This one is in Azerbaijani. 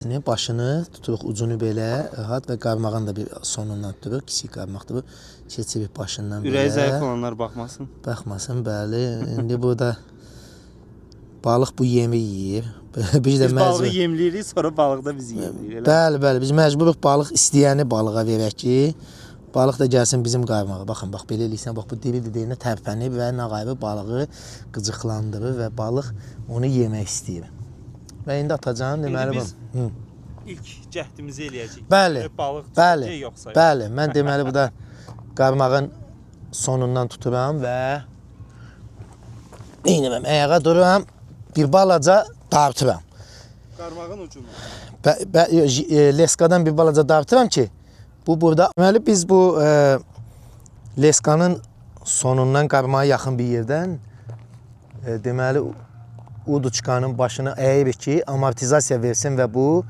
Başını tuturuq ucunu belə rahat və qarmağını da bir sonundan tuturuq. Kiçik qarmaqdır bu. Keçirik başından belə. Ürəyi zəif olanlar baxmasın. Baxmasın, bəli. İndi burada balıq bu yemi yeyir. Biz balığı yemləyirik, sonra balıq da bizi yemləyir. Bəli. Biz məcburuq balıq istəyəni balığa verək ki, balıq da gəlsin bizim qarmağa. Baxın, bax belə eləyirsən, bax bu diri deyinə tərpənib və nağayı balığı qıcıqlandırır və balıq onu yemək istəyir. Və indi atacağım deməli biz ilk cəhdimizi eləyəcəyik. Bəli. Balıq Bəli. yoxsa. Bəli. Mən deməli bu da qarmağın sonundan tuturam və neynəməm, ayağa dururam, bir balaca dartıram. Qarmağın ucunu. Leskadan bir balaca dartıram ki, bu burada. Deməli biz bu leskanın sonundan qarmağa yaxın bir yerdən deməli uduçkanın başını əyib ki, amortizasiya versin və bu